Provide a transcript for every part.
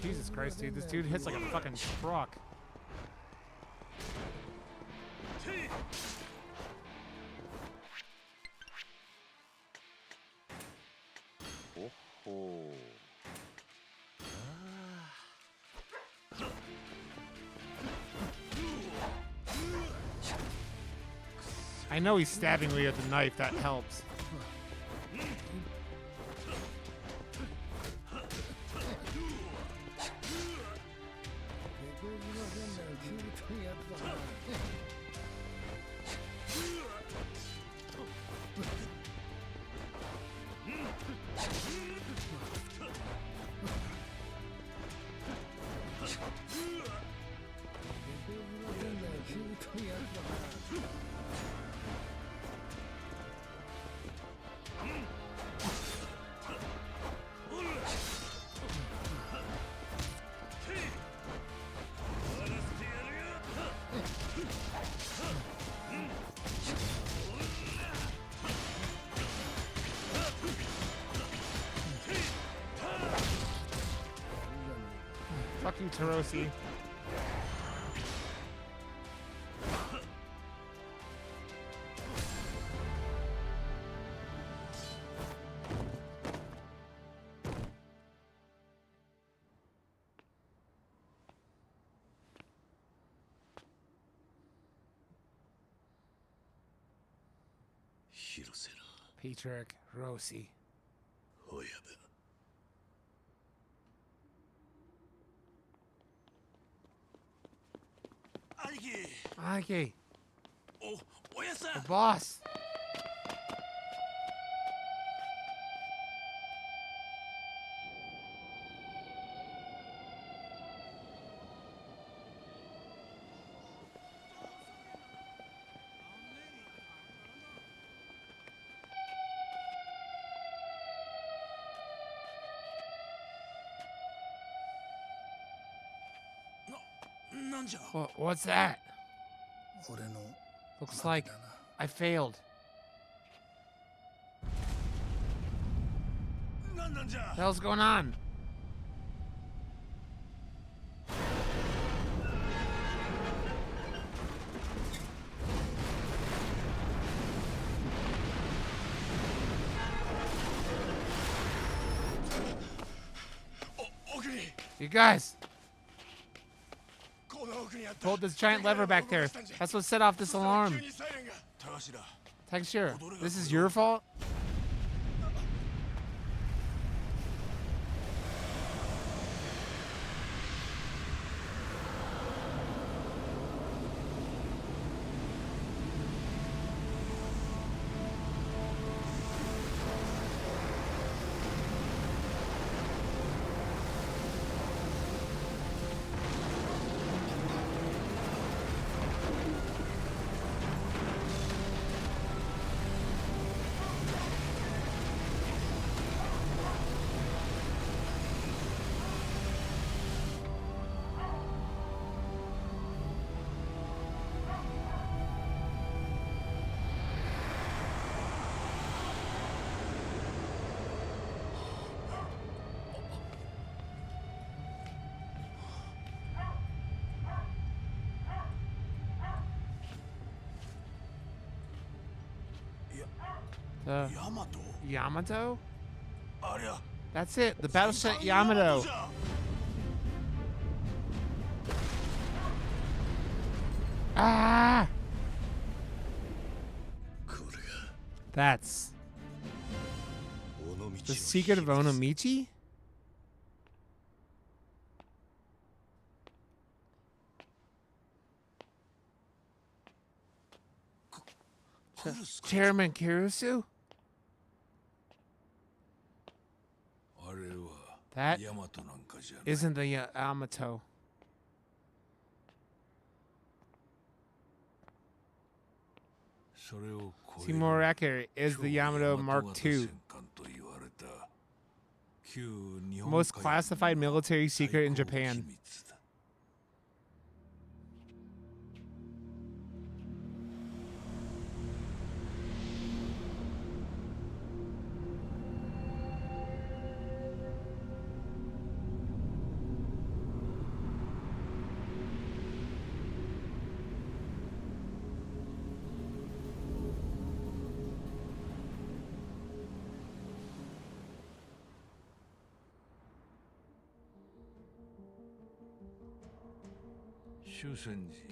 Jesus Christ, dude. This dude hits like a fucking truck. Oh. I know he's stabbing me with the knife. That helps. Fuck you, Tarosi. Patriarch Rossi. Aki. The boss. What's that? Looks like I failed. What the hell's going on? You guys! Hold this giant lever back there. That's what set off this alarm. Texture, this is your fault? Yamato? That's it, the battleship Yamato. Ah! That's the secret of Onomichi? Chairman Kirusu? That isn't the Yamato. See, more accurate is the Yamato Mark II. Most classified military secret in Japan.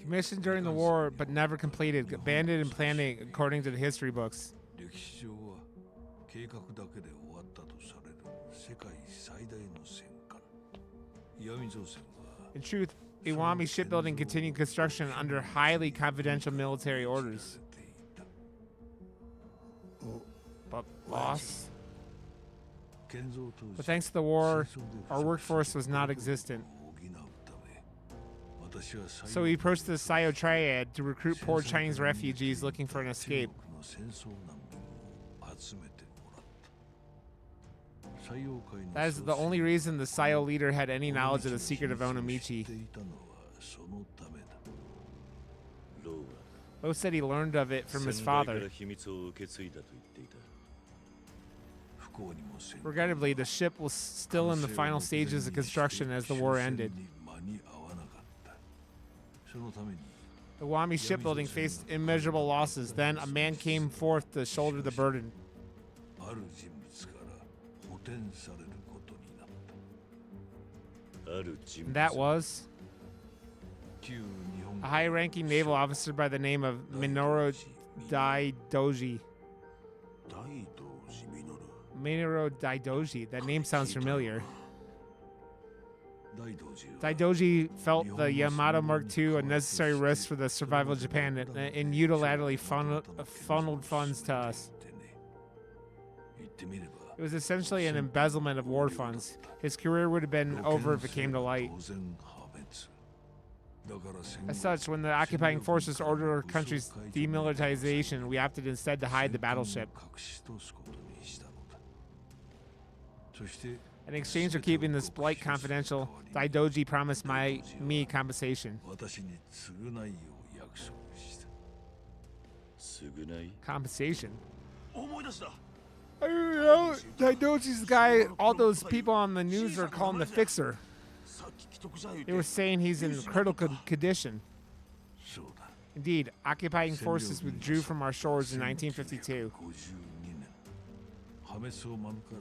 Commissioned during the war, but never completed. Abandoned in planning, according to the history books. In truth, Iwami shipbuilding continued construction under highly confidential military orders. But loss. But thanks to the war, our workforce was not existent. So we approached the Sayo Triad to recruit poor Chinese refugees looking for an escape. That is the only reason the Sayo leader had any knowledge of the secret of Onomichi. Lo said he learned of it from his father. Regrettably, the ship was still in the final stages of construction as the war ended. Iwami shipbuilding faced immeasurable losses. Then a man came forth to shoulder the burden. And that was a high-ranking naval officer by the name of Minoru Daidoji. Minoru Daidoji. That name sounds familiar. Daidoji felt the Yamato Mark II a necessary risk for the survival of Japan and unilaterally funneled funds to us. It was essentially an embezzlement of war funds. His career would have been over if it came to light. As such, when the occupying forces ordered our country's demilitarization, we opted instead to hide the battleship. In exchange for keeping this blight confidential, Daidoji promised me compensation. Compensation? I don't know. Daidoji's the guy all those people on the news are calling the fixer. They were saying he's in critical condition. Indeed, occupying forces withdrew from our shores in 1952.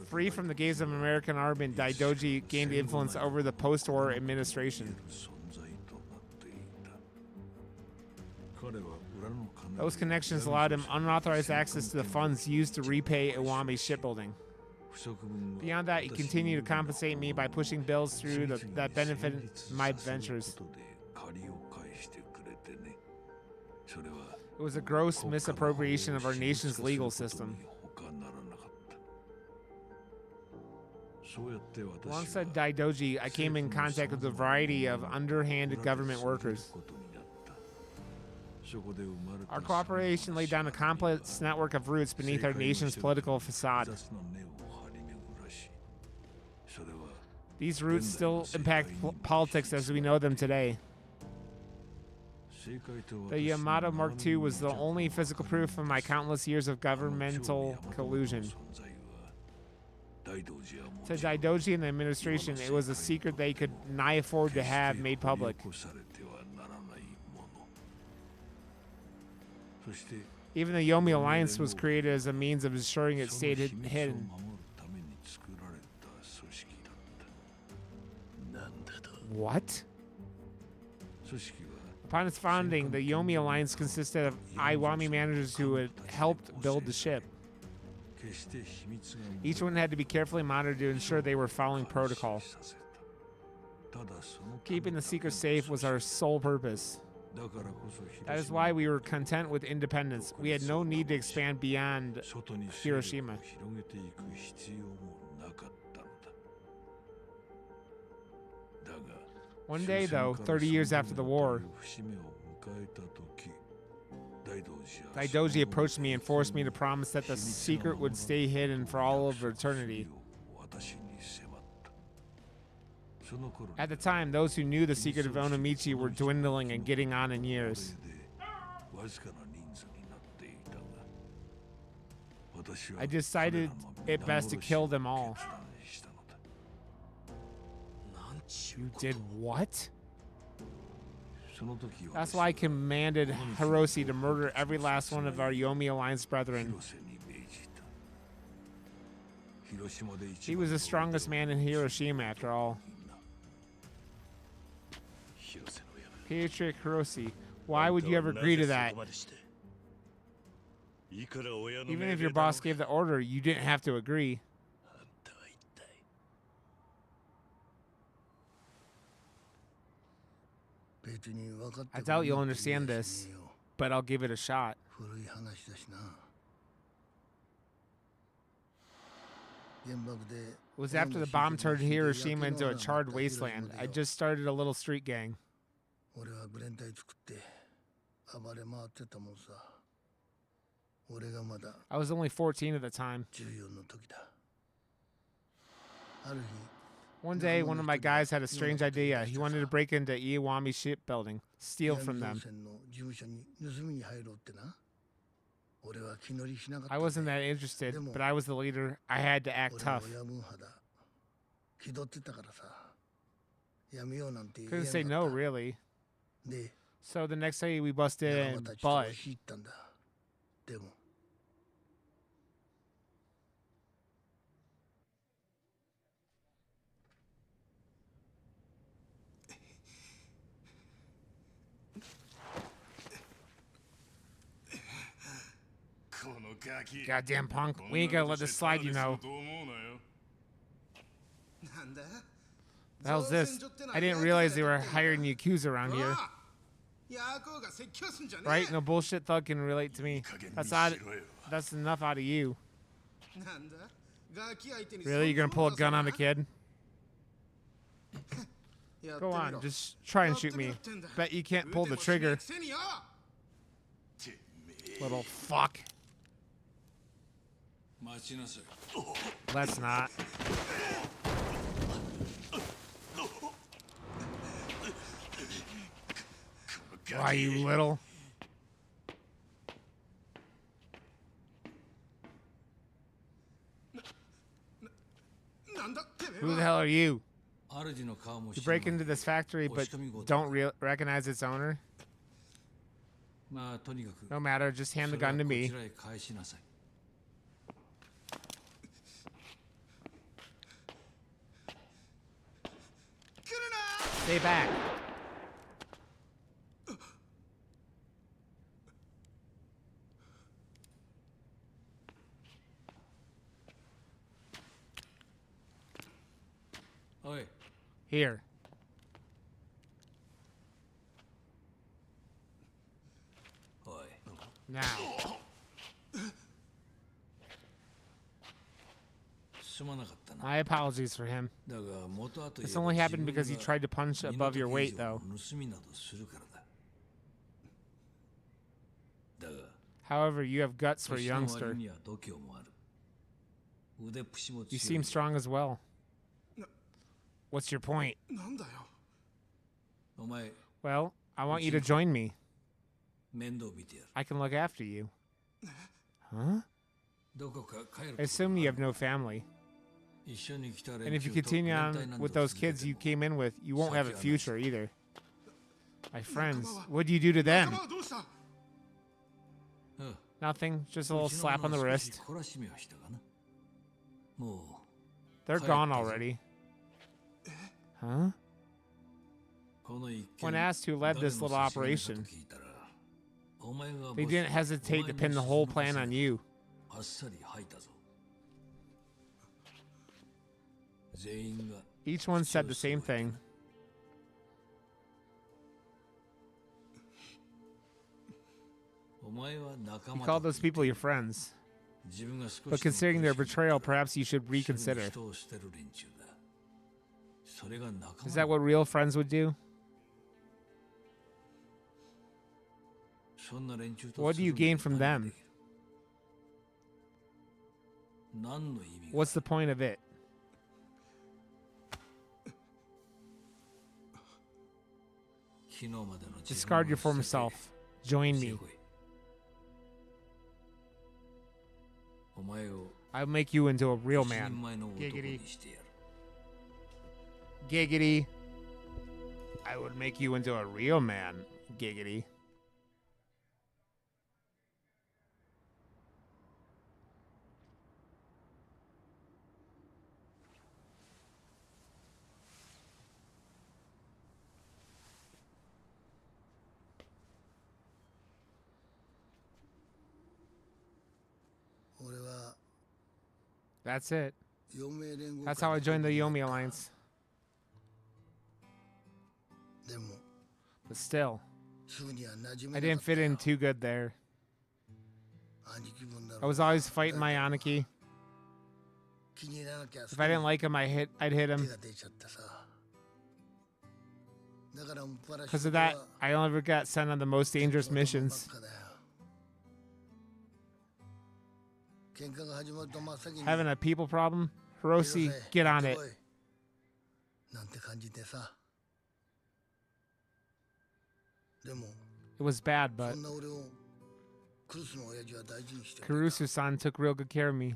Free from the gaze of American army, Daidoji gained influence over the post-war administration. Those connections allowed him unauthorized access to the funds used to repay Iwami's shipbuilding. Beyond that, he continued to compensate me by pushing bills through that benefited my ventures. It was a gross misappropriation of our nation's legal system. Alongside Daidoji, I came in contact with a variety of underhanded government workers. Our cooperation laid down a complex network of roots beneath our nation's political facade. These roots still impact politics as we know them today. The Yamato Mark II was the only physical proof of my countless years of governmental collusion. To Daidoji and the administration, it was a secret they could nigh afford to have made public. Even the Yomi Alliance was created as a means of ensuring it stayed hidden. What? Upon its founding, the Yomi Alliance consisted of Iwami managers who had helped build the ship. Each one had to be carefully monitored to ensure they were following protocol. Keeping the secret safe was our sole purpose. That is why we were content with independence. We had no need to expand beyond Hiroshima. One day, though, 30 years after the war, Daidoji approached me and forced me to promise that the secret would stay hidden for all of eternity. At the time, those who knew the secret of Onomichi were dwindling and getting on in years. I decided it best to kill them all. You did what? That's why I commanded Hiroshi to murder every last one of our Yomi Alliance brethren. He was the strongest man in Hiroshima, after all. Patriot Hiroshi. Why would you ever agree to that? Even if your boss gave the order, you didn't have to agree. I doubt you'll understand this, but I'll give it a shot. It was after the bomb turned Hiroshima into a charred wasteland. I just started a little street gang. I was only 14 at the time. One day, one of my guys had a strange idea. He wanted to break into Iwami shipbuilding, steal from them. I wasn't that interested, but I was the leader. I had to act tough. Couldn't say no, really. So the next day we busted in, but... Goddamn punk. We ain't gonna let this slide, you know. The hell's this? I didn't realize they were hiring Yakuza around here. Right? No bullshit thug can relate to me. That's enough out of you. Really? You're gonna pull a gun on the kid? Go on, just try and shoot me. Bet you can't pull the trigger. Little fuck. Let's not. Why, you little? Who the hell are you? You break into this factory but don't recognize its owner? No matter, just hand the gun to me. Stay back. Here. Now. My apologies for him. This only happened because he tried to punch above your weight, though. However, you have guts for a youngster. You seem strong as well. What's your point? Well, I want you to join me. I can look after you. Huh? I assume you have no family. And if you continue on with those kids you came in with, you won't have a future either. My friends, what do you do to them? Nothing, just a little slap on the wrist. They're gone already. Huh? When asked who led this little operation, they didn't hesitate to pin the whole plan on you. Each one said the same thing. You called those people your friends. But considering their betrayal, perhaps you should reconsider. Is that what real friends would do? What do you gain from them? What's the point of it? Discard your former self. Join me. I'll make you into a real man. Giggity. Giggity. I would make you into a real man. Giggity. That's it. That's how I joined the Yomi Alliance. But still, I didn't fit in too good there. I was always fighting my Aniki. If I didn't like him, I'd hit him. Because of that, I only got sent on the most dangerous missions. Having a people problem? Hiroshi, get on it. It was bad, but Kurusu-san took real good care of me.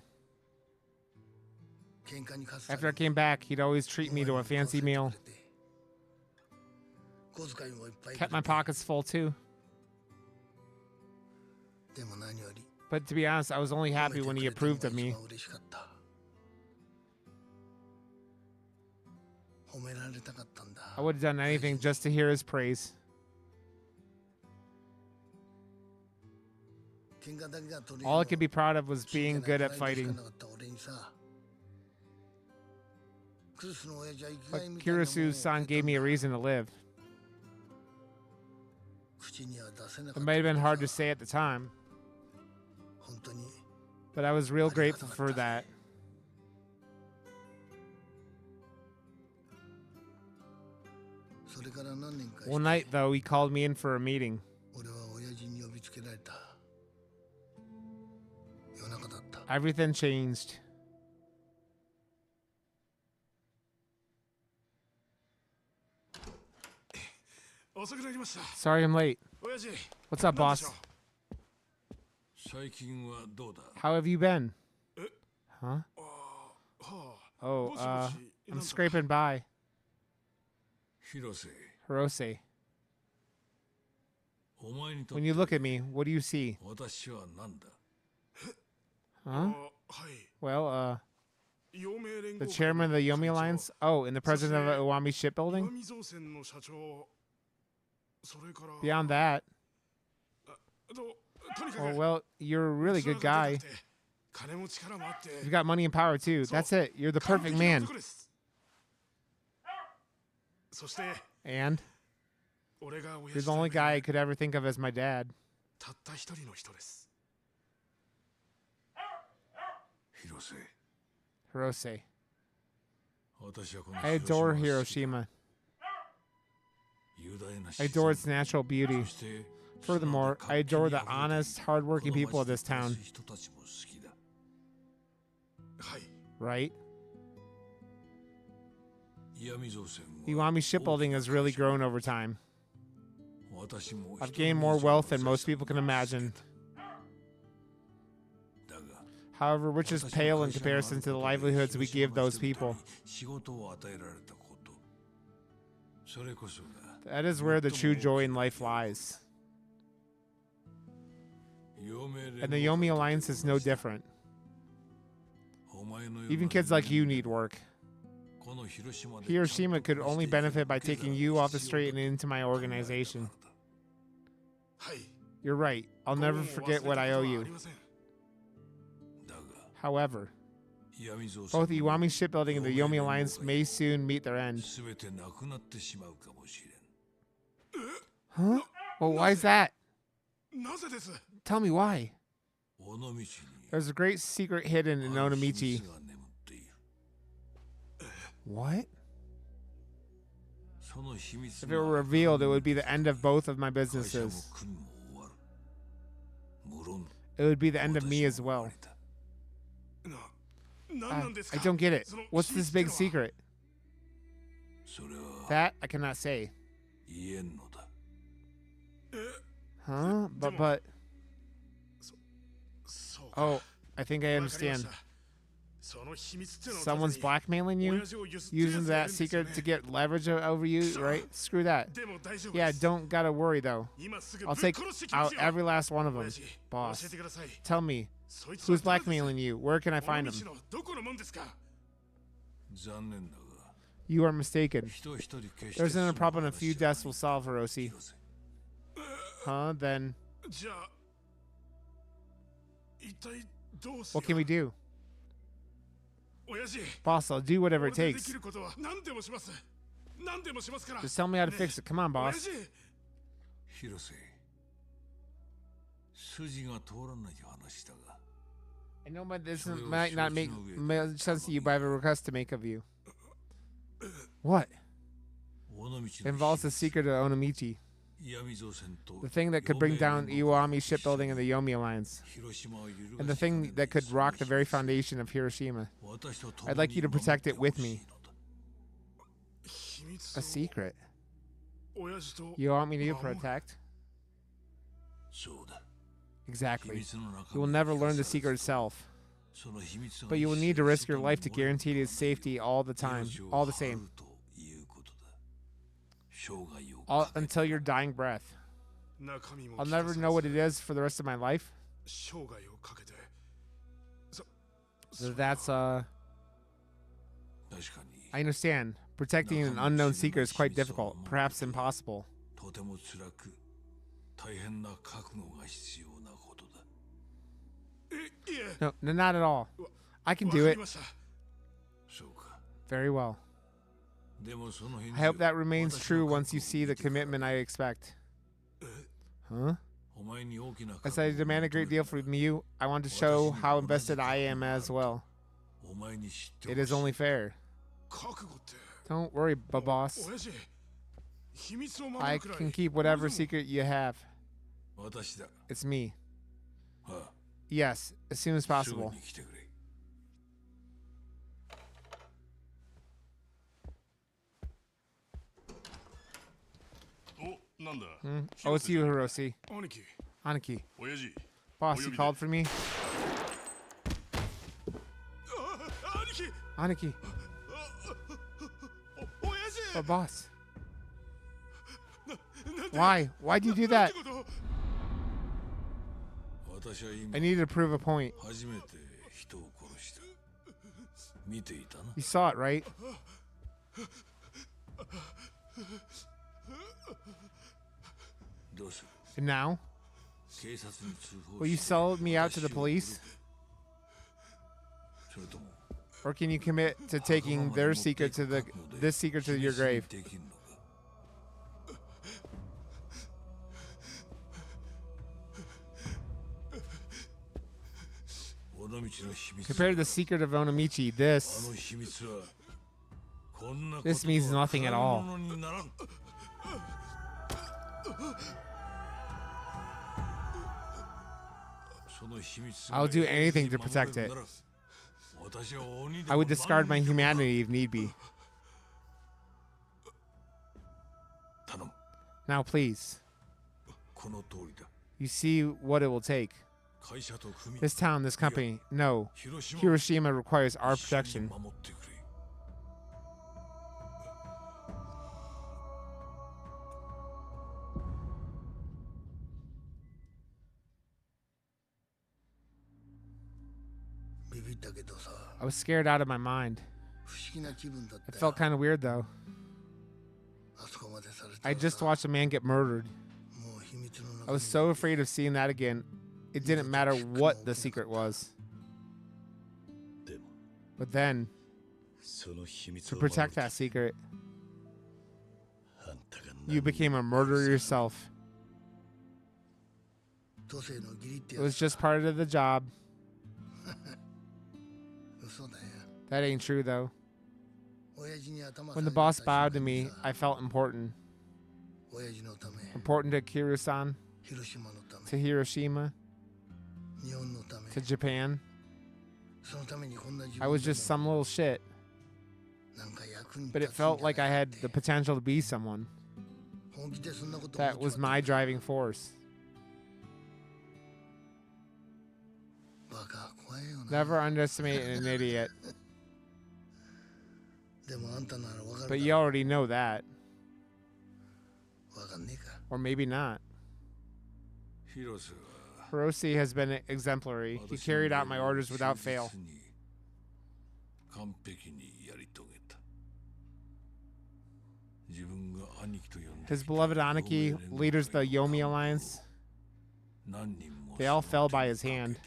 After I came back, he'd always treat me to a fancy meal. Kept my pockets full too. But to be honest, I was only happy when he approved of me. I would have done anything just to hear his praise. All I could be proud of was being good at fighting. But Kurusu-san gave me a reason to live. It might have been hard to say at the time, but I was real grateful for that. One night, though, he called me in for a meeting. Everything changed. Sorry I'm late. What's up, boss? How have you been? Huh? Oh, I'm scraping by. Hirose. When you look at me, what do you see? Huh? Well, the chairman of the Yomi Alliance? Oh, and the president of Iwami Shipbuilding? Beyond that, oh, well, you're a really good guy. You've got money and power, too. That's it. You're the perfect man. And you're the only guy I could ever think of as my dad. Hirose. I adore Hiroshima. I adore its natural beauty. Furthermore, I adore the honest, hardworking people of this town. Right? Iwami Shipbuilding has really grown over time. I've gained more wealth than most people can imagine. However, which is pale in comparison to the livelihoods we give those people. That is where the true joy in life lies. And the Yomi Alliance is no different. Even kids like you need work. Hiroshima could only benefit by taking you off the street and into my organization. You're right. I'll never forget what I owe you. However, both Iwami Shipbuilding and the Yomi Alliance may soon meet their end. Huh? Well, why is that? Tell me why. There's a great secret hidden in Onomichi. What? If it were revealed, it would be the end of both of my businesses. It would be the end of me as well. I don't get it. What's this big secret? That I cannot say. Huh? But... Oh, I think I understand. Someone's blackmailing you? Using that secret to get leverage over you, right? Screw that. Yeah, don't gotta worry, though. I'll take out every last one of them, boss. Tell me, who's blackmailing you? Where can I find him? You are mistaken. There's a problem a few deaths will solve, Hirose. Huh? Then... what can we do? Boss, I'll do whatever it takes. Just tell me how to fix it. Come on, boss. I know this might not make sense to you, but I have a request to make of you. What? It involves the secret of Onomichi. The thing that could bring down Iwami shipbuilding and the Yomi Alliance. And the thing that could rock the very foundation of Hiroshima. I'd like you to protect it with me. A secret? You want me to protect? Exactly. You will never learn the secret itself. But you will need to risk your life to guarantee its safety all the time. All the same. Until your dying breath. I'll never know what it is for the rest of my life. So that's, I understand. Protecting an unknown secret is quite difficult, perhaps impossible. No, not at all. I can do it. Very well. I hope that remains true once you see the commitment I expect. Huh? As I demand a great deal from you, I want to show how invested I am as well. It is only fair. Don't worry, boss. I can keep whatever secret you have. It's me. Yes, as soon as possible. Oh, it's you, Hiroshi. Aniki. Boss, you called for me? Aniki. Oh, boss. Why? Why'd you do that? I needed to prove a point. You saw it, right? And now? Will you sell me out to the police? Or can you commit to taking their secret to this secret to your grave? Compared to the secret of Onomichi, this means nothing at all. I'll do anything to protect it. I would discard my humanity if need be. Now, please. You see what it will take. This town, this company, no. Hiroshima requires our protection. I was scared out of my mind. It felt kind of weird, though. I just watched a man get murdered. I was so afraid of seeing that again. It didn't matter what the secret was. But then, to protect that secret, you became a murderer yourself. It was just part of the job. That ain't true, though. When the boss bowed to me, I felt important. Important to Kiryu-san, to Hiroshima, to Japan. I was just some little shit. But it felt like I had the potential to be someone. That was my driving force. Never underestimate an idiot. But you already know that. Or maybe not. Hiroshi has been exemplary. He carried out my orders without fail. His beloved Aniki, leaders of the Yomi Alliance, they all fell by his hand.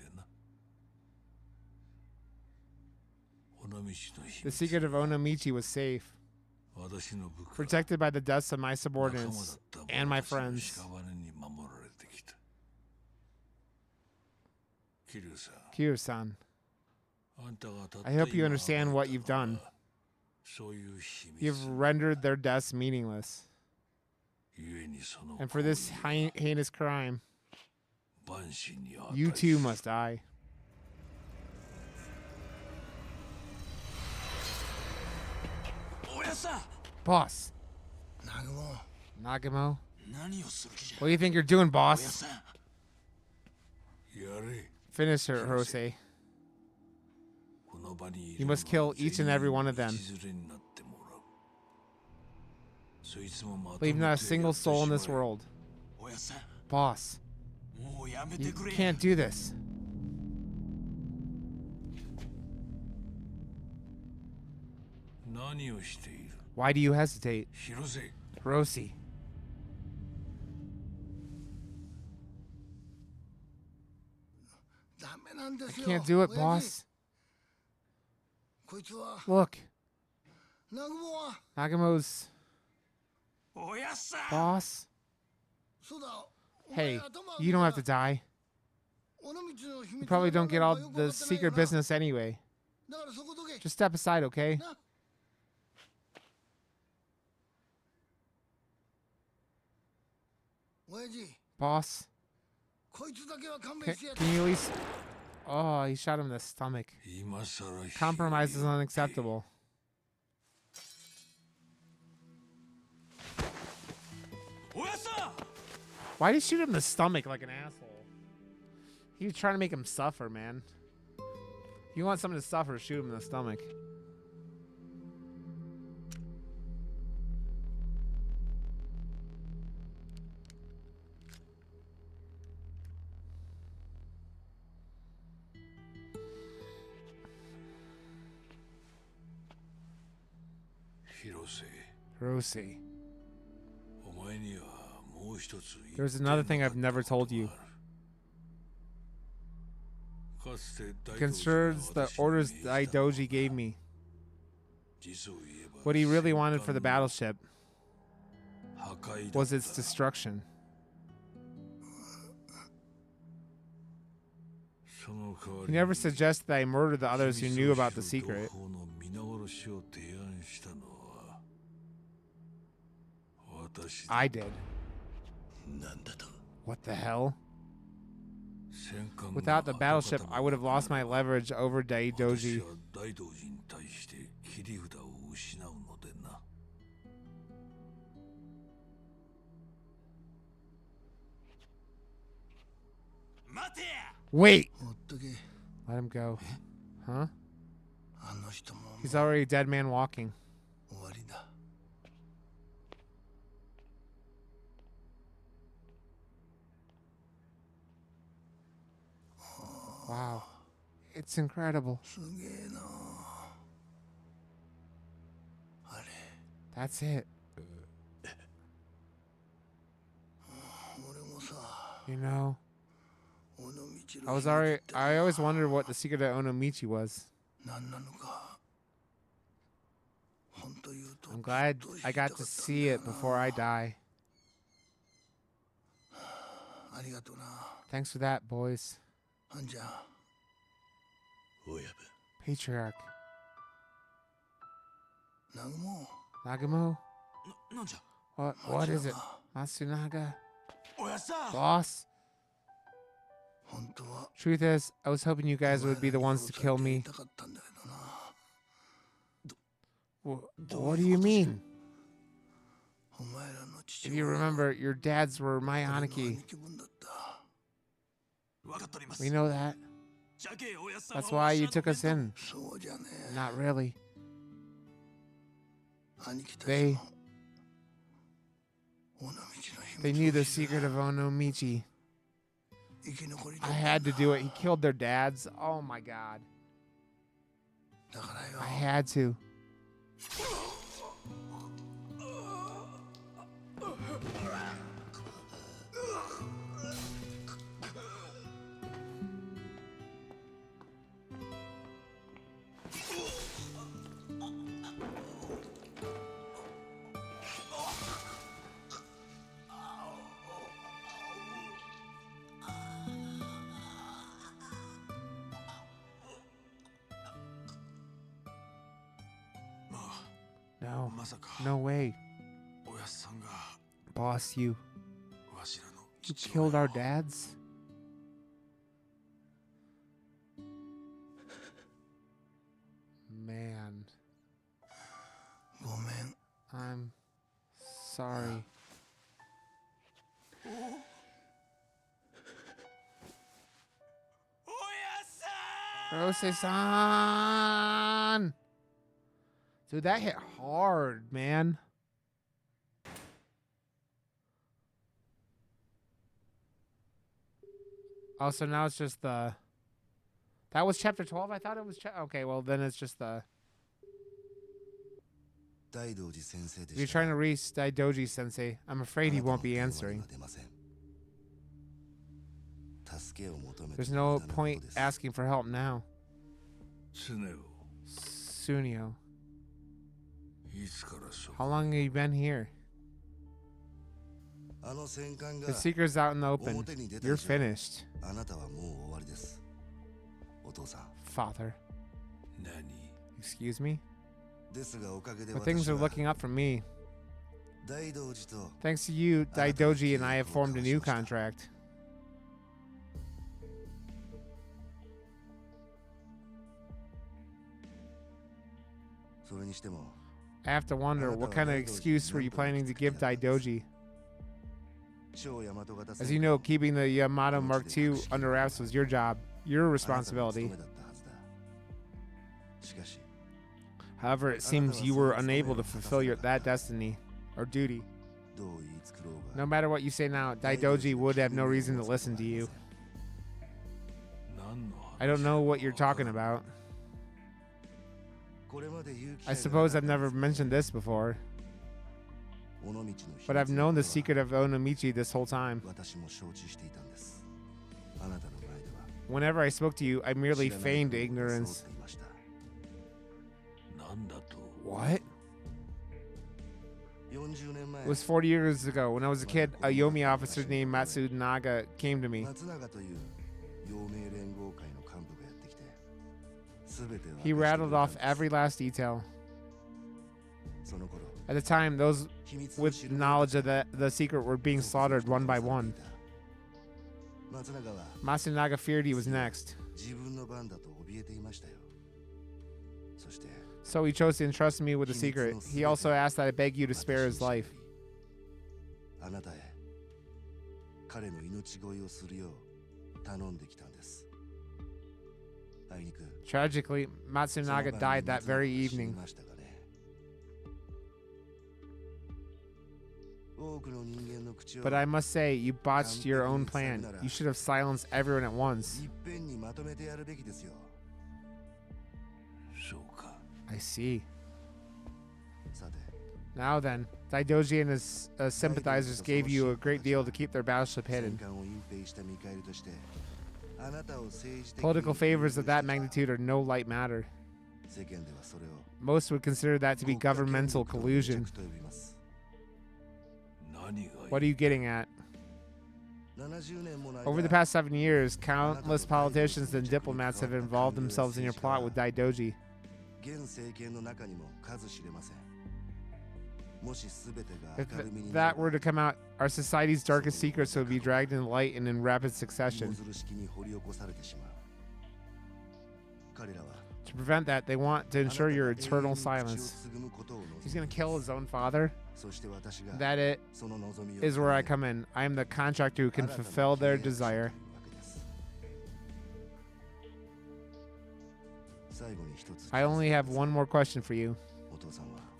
The secret of Onomichi was safe, protected by the deaths of my subordinates and my friends. Kiryu-san, I hope you understand what you've done. You've rendered their deaths meaningless. And for this heinous crime, you too must die. Boss. Nagamo? What do you think you're doing, boss? Finish her, Hirose. You must kill each and every one of them. Leave not a single soul in this world. Boss. You can't do this. Why do you hesitate? Hirose. I can't do it, boss. Look. Nagamo's boss. Hey, you don't have to die. You probably don't get all the secret business anyway. Just step aside, okay? Boss. Can you at least... Oh, he shot him in the stomach. Compromise is unacceptable. Why did he shoot him in the stomach like an asshole? He was trying to make him suffer, man. You want someone to suffer, shoot him in the stomach. Hirose. There's another thing I've never told you. It concerns the orders Daidoji gave me. What he really wanted for the battleship was its destruction. He never suggested that I murder the others who knew about the secret. I did. What the hell? Without the battleship, I would have lost my leverage over Daidoji. Wait! Let him go. Huh? He's already a dead man walking. Wow. It's incredible. That's it. You know, I always wondered what the secret of Onomichi was. I'm glad I got to see it before I die. Thanks for that, boys. Patriarch. Nagamo? What is it? Matsunaga? Boss? Truth is, I was hoping you guys would be the ones to kill me. What do you mean? If you remember, your dads were my Aniki. We know that. That's why you took us in. Not really. They knew the secret of Onomichi. I had to do it. He killed their dads. Oh my god. I had to. No. No way. Boss, you killed our dads? Man. I'm sorry. Rose-san! Dude, that hit hard, man. Oh, so now it's just the... That was chapter 12? I thought it was... Okay, well, then it's just the... If you're trying to reach Daidoji-sensei, I'm afraid he won't be answering. There's no point asking for help now. Sunio. How long have you been here? The secret's out in the open. You're finished. Father. Excuse me? But things are looking up for me. Thanks to you, Daidoji and I have formed a new contract. I have to wonder, what kind of excuse were you planning to give Daidoji? As you know, keeping the Yamato Mark II under wraps was your job, your responsibility. However, it seems you were unable to fulfill that destiny, or duty. No matter what you say now, Daidoji would have no reason to listen to you. I don't know what you're talking about. I suppose I've never mentioned this before, but I've known the secret of Onomichi this whole time. Whenever I spoke to you, I merely feigned ignorance. What? It was 40 years ago. When I was a kid, a Yomi officer named Matsunaga came to me. He rattled off every last detail. At the time, those with knowledge of the secret were being slaughtered one by one. Matsunaga feared he was next. So he chose to entrust me with the secret. He also asked that I beg you to spare his life. Tragically, Matsunaga died that very evening. But I must say, you botched your own plan. You should have silenced everyone at once. I see. Now then, Daidoji and his sympathizers gave you a great deal to keep their battleship hidden. Political favors of that magnitude are no light matter. Most would consider that to be governmental collusion. What are you getting at? Over the past 7 years, countless politicians and diplomats have involved themselves in your plot with Daidoji. If that were to come out, our society's darkest secrets would be dragged into light and in rapid succession. To prevent that, they want to ensure your eternal silence. He's going to kill his own father? That it is where I come in. I am the contractor who can fulfill their desire. I only have one more question for you.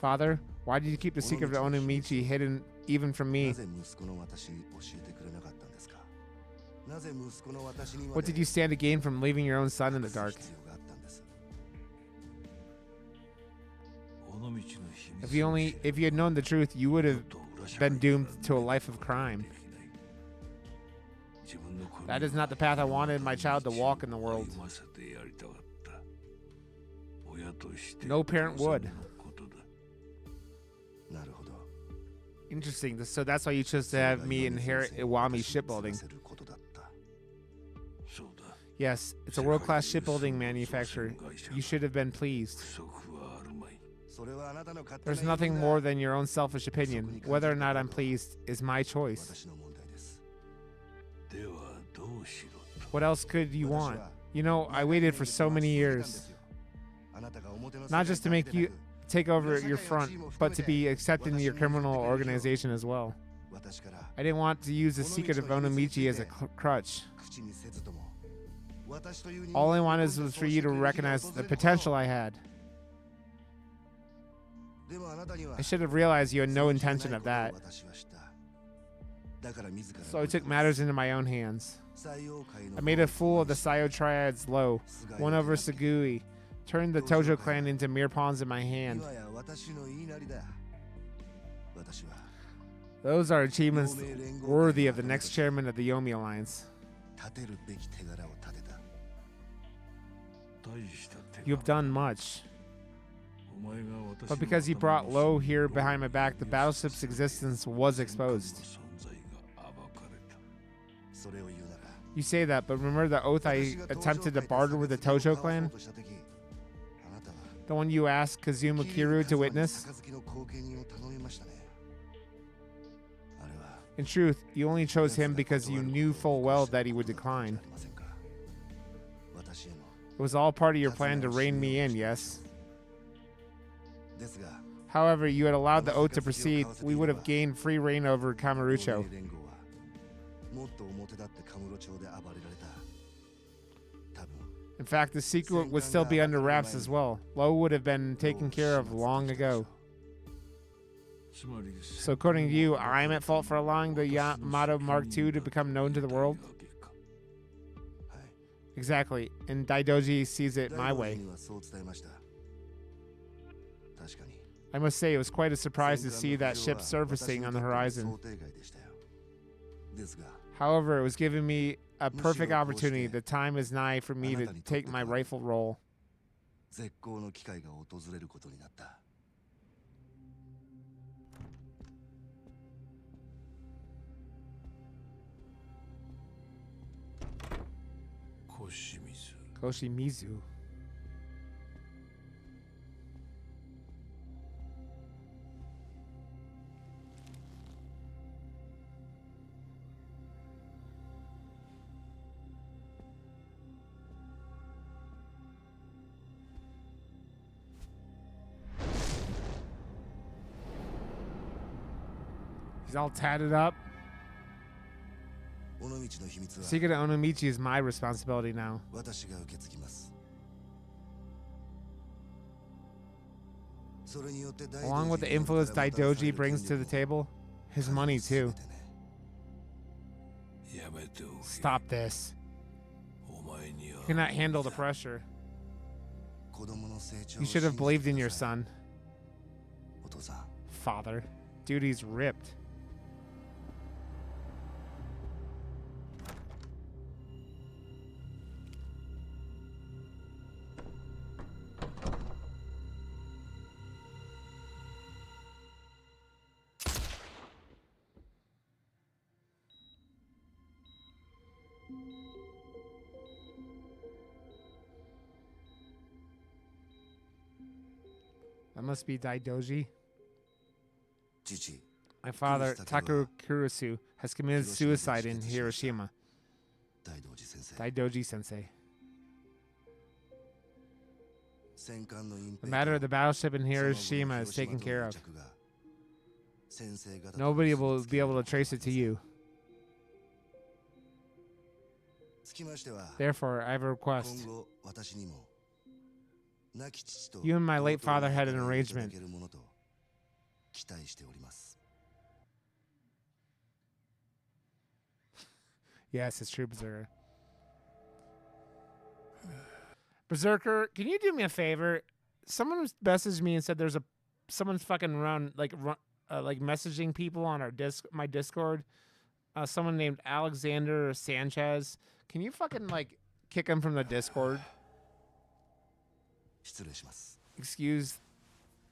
Father, why did you keep the secret of Onomichi hidden even from me? What did you stand to gain from leaving your own son in the dark? If you had known the truth, you would have been doomed to a life of crime. That is not the path I wanted my child to walk in the world. No parent would. Interesting. So that's why you chose to have me inherit Iwami shipbuilding. Yes, it's a world-class shipbuilding manufacturer. You should have been pleased. There's nothing more than your own selfish opinion. Whether or not I'm pleased is my choice. What else could you want? You know, I waited for so many years. Not just to make you take over your front, but to be accepted in your criminal organization as well. I didn't want to use the secret of Onomichi as a crutch. All I wanted was for you to recognize the potential I had. I should have realized you had no intention of that. So I took matters into my own hands. I made a fool of the Sayo Triads Low, won over Sugui, turned the Tojo clan into mere pawns in my hand. Those are achievements worthy of the next chairman of the Yomi Alliance. You have done much. But because you brought Low here behind my back, the battleship's existence was exposed. You say that, but remember the oath I attempted to barter with the Tojo clan? The one you asked Kazuma Kiryu to witness? In truth, you only chose him because you knew full well that he would decline. It was all part of your plan to rein me in, yes? However, you had allowed the oath to proceed, we would have gained free reign over Kamurocho. In fact, the secret would still be under wraps as well. Low would have been taken care of long ago. So according to you, I'm at fault for allowing the Yamato Mark II to become known to the world? Exactly, and Daidoji sees it my way. I must say, it was quite a surprise to see that ship surfacing on the horizon. However, it was giving me a perfect opportunity. The time is nigh for me to take my rightful role. Koshimizu. He's all tatted up. Secret of Onomichi is my responsibility now. Along with the influence Daidoji brings to the table, his money too. Stop this. You cannot handle the pressure. You should have believed in your son. Father. Dude, he's ripped. That must be Daidoji. My father, Takeru Kurusu, has committed suicide in Hiroshima. Daidoji sensei. The matter of the battleship in Hiroshima is taken care of. Nobody will be able to trace it to you. Therefore, I have a request. You and my late father had an arrangement. Yes, it's true, Berserker. Berserker, can you do me a favor? Someone messaged me and said there's someone's fucking like messaging people on my Discord. Someone named Alexander Sanchez. Can you fucking kick him from the Discord? Excuse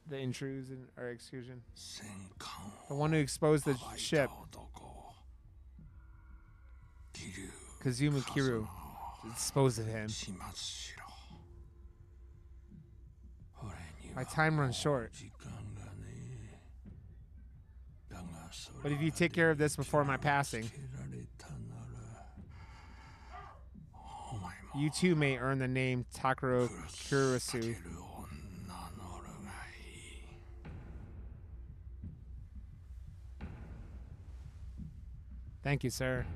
the intrusion or exclusion. I want to expose the ship. Kazuma Kiryu. Dispose of him. My time runs short. But if you take care of this before my passing, you too may earn the name Takaro Kurisu. Thank you, sir.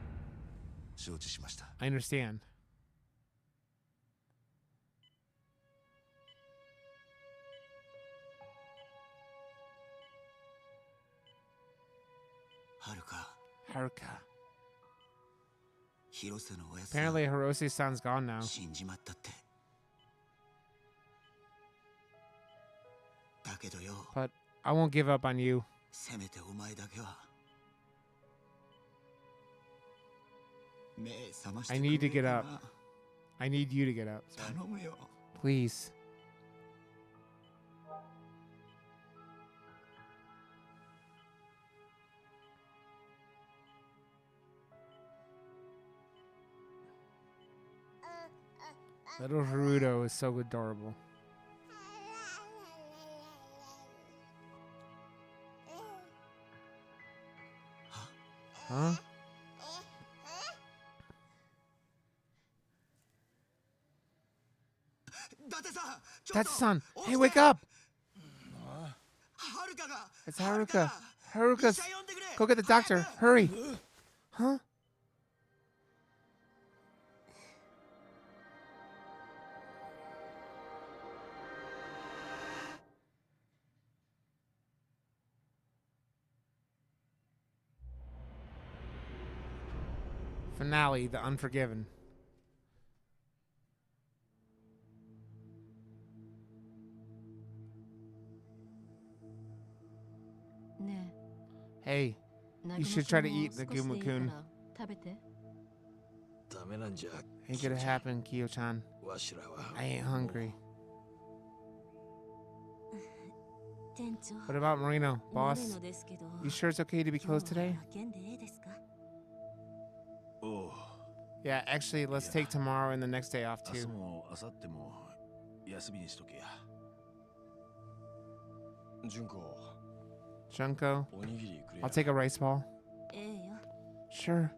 I understand. Haruka. Apparently Hirose-san's gone now. But I won't give up on you. I need to get up. I need you to get up. Please. Little Haruto is so adorable. Huh? Date-san! Hey, wake up! It's Haruka. Haruka, go get the doctor. Hurry. Huh? Finale, The Unforgiven. Hey, you should try to eat the Gumu-kun. Ain't gonna happen, Kiyo-chan. I ain't hungry. What about Marino, boss? You sure it's okay to be closed today? Yeah, actually, let's take tomorrow and the next day off too. Junko, I'll take a rice ball. Sure.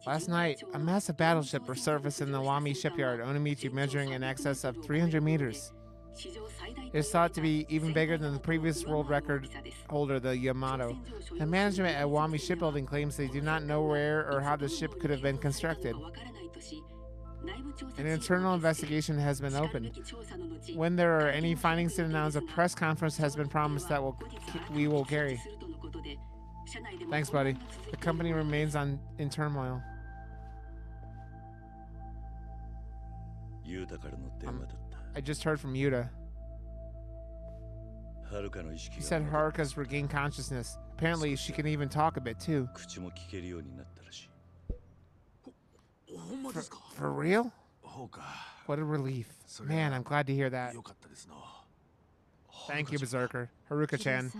Last night, a massive battleship resurfaced in the Wami shipyard, Onomichi, measuring in excess of 300 meters. It is thought to be even bigger than the previous world record holder, the Yamato. The management at Wami Shipbuilding claims they do not know where or how the ship could have been constructed. An internal investigation has been opened. When there are any findings to announce, a press conference has been promised that we will carry. Thanks, buddy. The company remains in turmoil. I just heard from Yuta. He said Haruka's regained consciousness. Apparently, she can even talk a bit too. For real? What a relief. Man, I'm glad to hear that. Thank you, Berserker. Haruka-chan.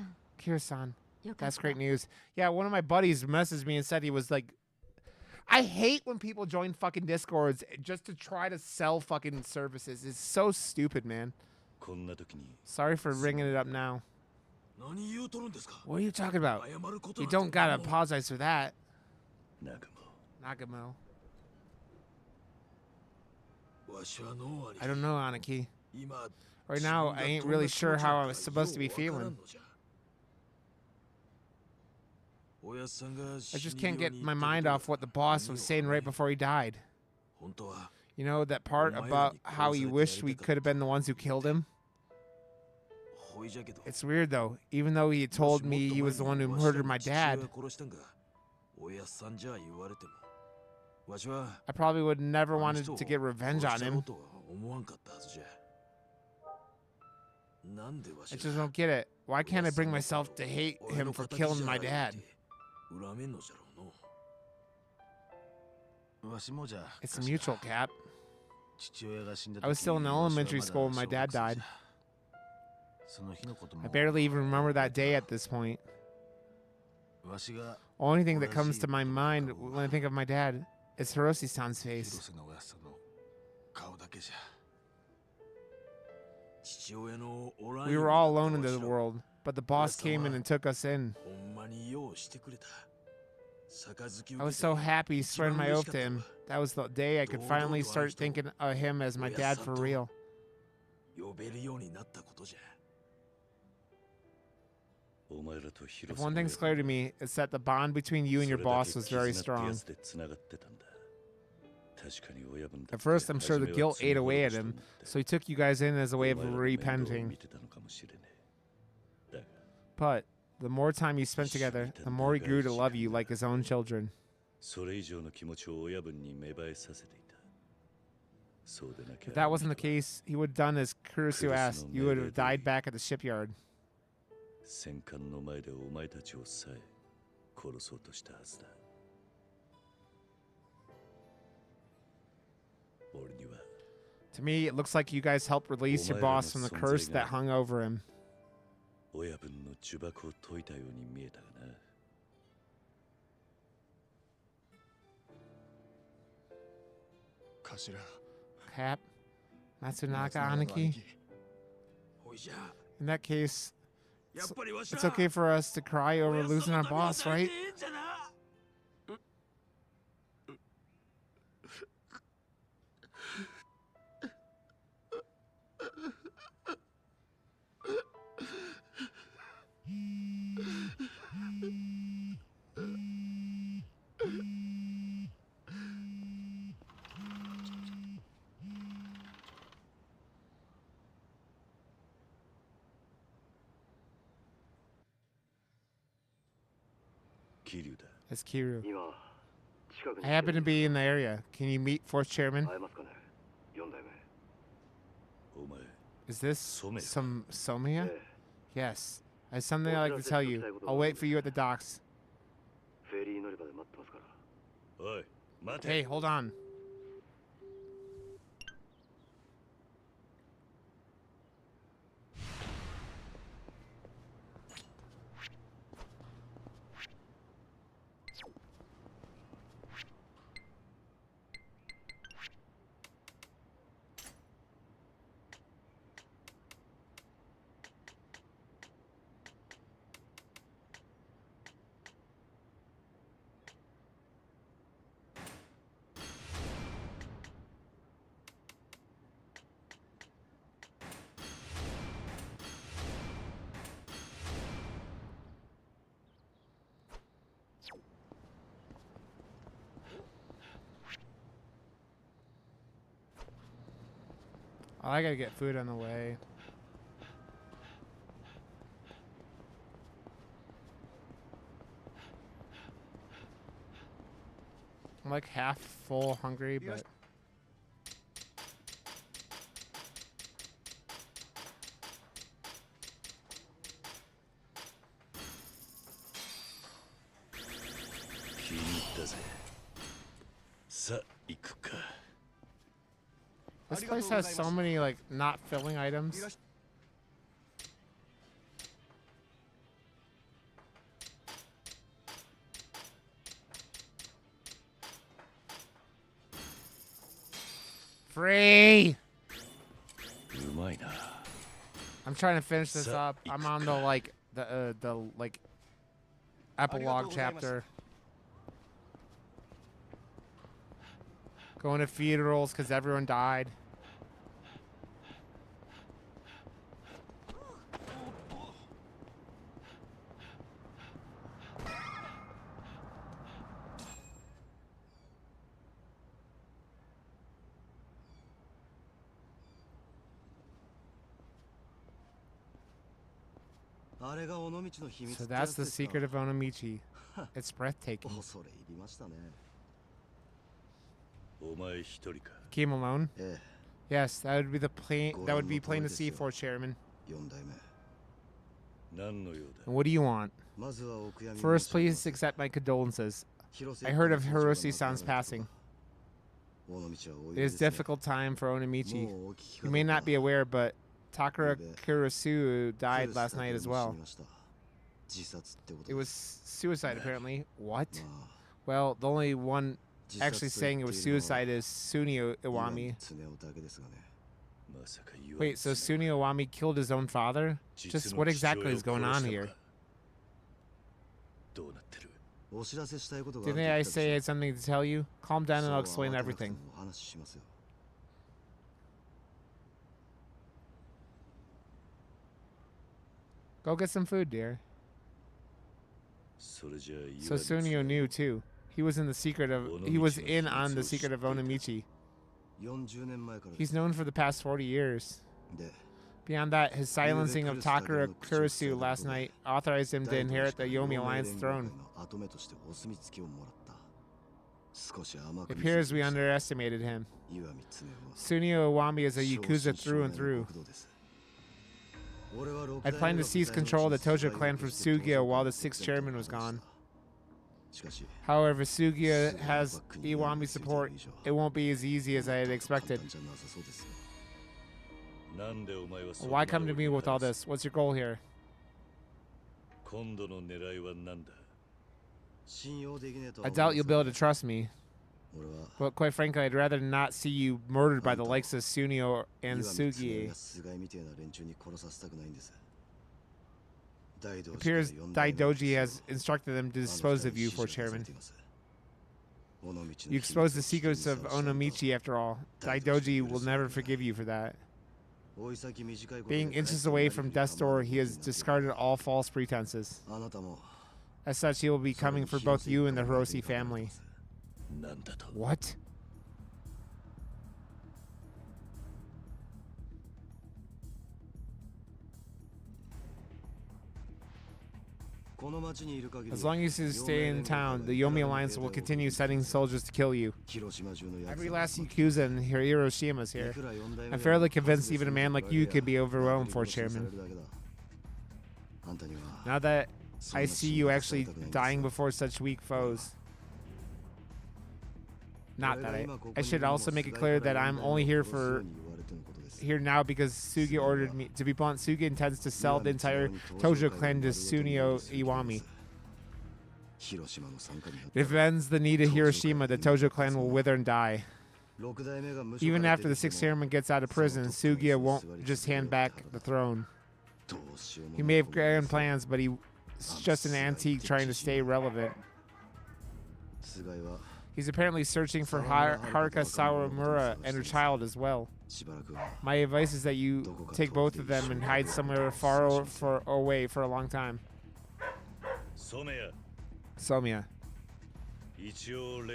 Kira-san. That's great news. Yeah, one of my buddies messaged me and said he was like, I hate when people join fucking Discords just to try to sell fucking services. It's so stupid, man. Sorry for bringing it up now. What are you talking about? You don't gotta apologize for that. Nagamo. I don't know, Aniki. Right now, I ain't really sure how I was supposed to be feeling. I just can't get my mind off what the boss was saying right before he died. You know, that part about how he wished we could have been the ones who killed him? It's weird, though. Even though he had told me he was the one who murdered my dad, I probably would never wanted to get revenge on him. I just don't get it. Why can't I bring myself to hate him for killing my dad? It's mutual, Cap. I was still in elementary school when my dad died. I barely even remember that day at this point. Only thing that comes to my mind when I think of my dad is Hirose-san's face. We were all alone in the world, but the boss came in and took us in. I was so happy swearing my oath to him. That was the day I could finally start thinking of him as my dad for real. If one thing's clear to me, it's that the bond between you and your boss was very strong. At first, I'm sure the guilt ate away at him, so he took you guys in as a way of repenting. But the more time you spent together, the more he grew to love you like his own children. If that wasn't the case, he would have done as Kurusu asked. You would have died back at the shipyard. To me, it looks like you guys helped release your boss from the curse that hung over him. Cap, Matsunaka Aniki. In that case, it's okay for us to cry over losing our boss, right? It's Kiryu. I happen to be in the area. Can you meet fourth chairman? Is this some Somiya? Yes. I have something I'd like to tell you. I'll wait for you at the docks. Hey, hold on. Oh, I gotta get food on the way. I'm like half full hungry, but... This place has so many, like, not filling items. Free! I'm trying to finish this up. I'm on the, like, the epilogue chapter. Going to funerals because everyone died. So that's the secret of Onomichi. It's breathtaking. Came alone? Yes, that would be the plain. That would be plain to see for Chairman. And what do you want? First, please accept my condolences. I heard of Hiroshi-san's passing. It is a difficult time for Onomichi. You may not be aware, but Takara Kurusu died last night as well. It was suicide, apparently. What? Well, the only one actually saying it was suicide is Sunio Iwami. Wait, so Sunio Iwami killed his own father? Just what exactly is going on here? Didn't I say I had something to tell you? Calm down and I'll explain everything. Go get some food, dear. So Sunio knew too. He was in on the secret of Onomichi. He's known for the past 40 years. Beyond that, his silencing of Takara Kurisu last night authorized him to inherit the Yomi Alliance throne. It appears we underestimated him. Sunio Iwami is a Yakuza through and through. I planned to seize control of the Tojo clan from Sugiya while the 6th chairman was gone. However, Sugiya has Iwami's support. It won't be as easy as I had expected. Why come to me with all this? What's your goal here? I doubt you'll be able to trust me. But quite frankly, I'd rather not see you murdered by the likes of Sunio and Sugiya. It appears Daidoji has instructed them to dispose of you, for chairman. You exposed the secrets of Onomichi after all. Daidoji will never forgive you for that. Being inches away from death's door, he has discarded all false pretenses. As such, he will be coming for both you and the Hiroshi family. What? As long as you stay in town, the Yomi Alliance will continue sending soldiers to kill you. Every last Yakuza in Hiroshima is here. I'm fairly convinced even a man like you could be overwhelmed, for chairman. Now that I see you actually dying before such weak foes. Not that I should also make it clear that I'm only here now because Sugiya ordered me. To be blunt, Sugiya intends to sell the entire Tojo clan to Sunio Iwami. If it ends the need of Hiroshima, the Tojo clan will wither and die. Even after the 6th chairman gets out of prison, Sugiya won't just hand back the throne. He may have grand plans, but he's just an antique trying to stay relevant. He's apparently searching for Haruka Sawamura and her child as well. My advice is that you take both of them and hide somewhere far away for a long time. Somiya.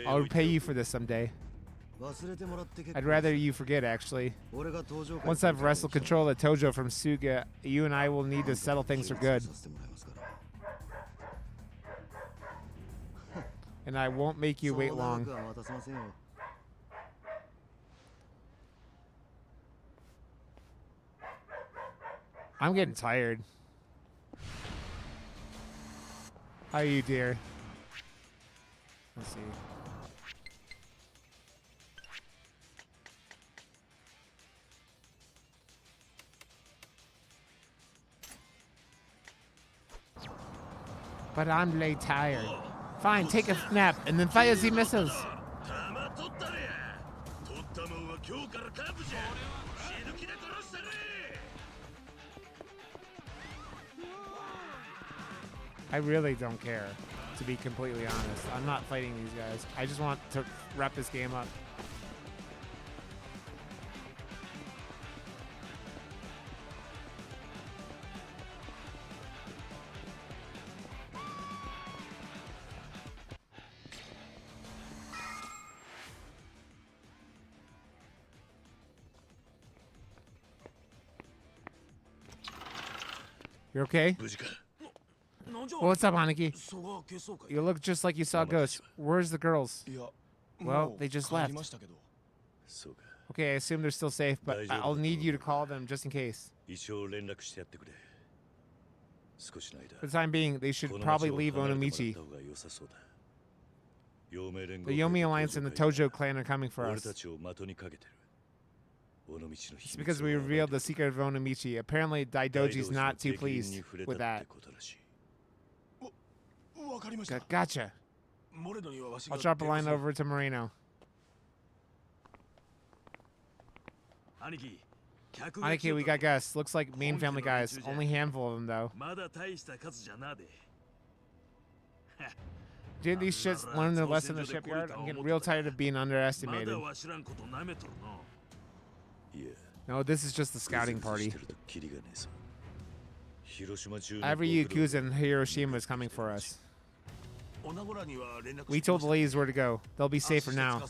I'll repay you for this someday. I'd rather you forget, actually. Once I've wrestled control of the Tojo from Sugiya, you and I will need to settle things for good. And I won't make you wait long. I'm getting tired. How are you, dear? Let's see. But I'm late tired. Fine, take a nap and then fire the missiles. I really don't care, to be completely honest. I'm not fighting these guys. I just want to wrap this game up. You're okay? Well, what's up, Haneki? You look just like you saw ghosts. Where's the girls? Well, they just left. Okay, I assume they're still safe, but I'll need you to call them just in case. For the time being, they should probably leave Onomichi. The Yomi Alliance and the Tojo clan are coming for us. It's because we revealed the secret of Onomichi. Apparently, Daidoji's not too pleased with that. Gotcha. I'll drop a line over to Moreno. Aniki, we got guests. Looks like main family guys. Only handful of them, though. Did these shits learn their lesson in the shipyard? I'm getting real tired of being underestimated. No, this is just the scouting party. Every Yakuza in Hiroshima is coming for us. We told the ladies where to go. They'll be safer now.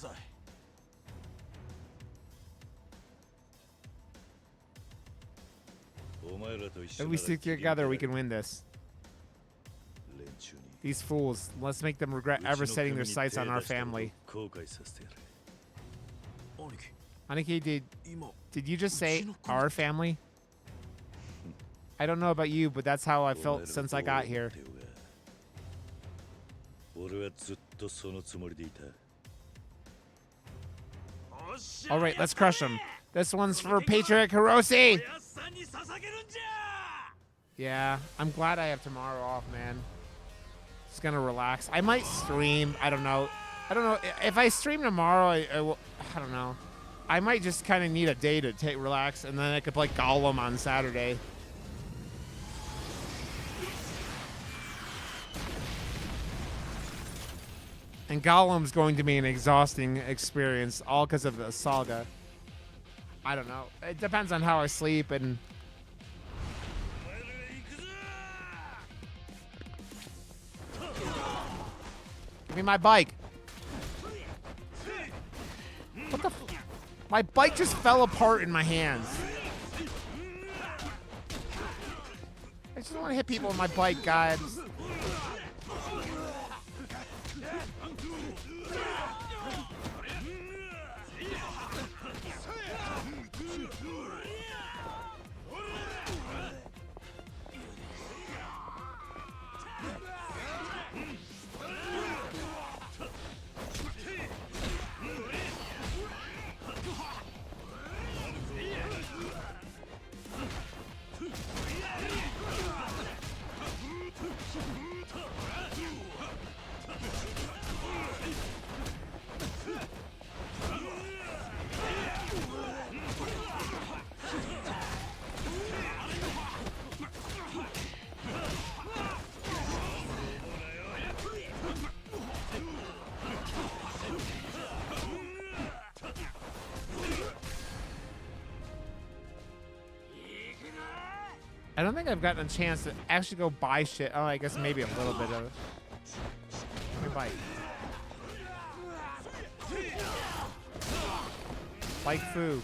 If we stick together, we can win this. These fools. Let's make them regret ever setting their sights on our family. Aniki, did you just say our family? I don't know about you, but that's how I felt since I got here. Alright, let's crush them. This one's for Patriot Hiroshi! Yeah, I'm glad I have tomorrow off, man. Just gonna relax. I might stream. I don't know. If I stream tomorrow, I don't know. I might just kind of need a day to relax, and then I could play Gollum on Saturday. And Gollum's going to be an exhausting experience, all because of the saga. I don't know. It depends on how I sleep and... Give me my bike. What the f... My bike just fell apart in my hands. I just don't want to hit people with my bike, guys. I don't think I've gotten a chance to actually go buy shit. Oh, I guess maybe a little bit of it. Let me bite. Like food.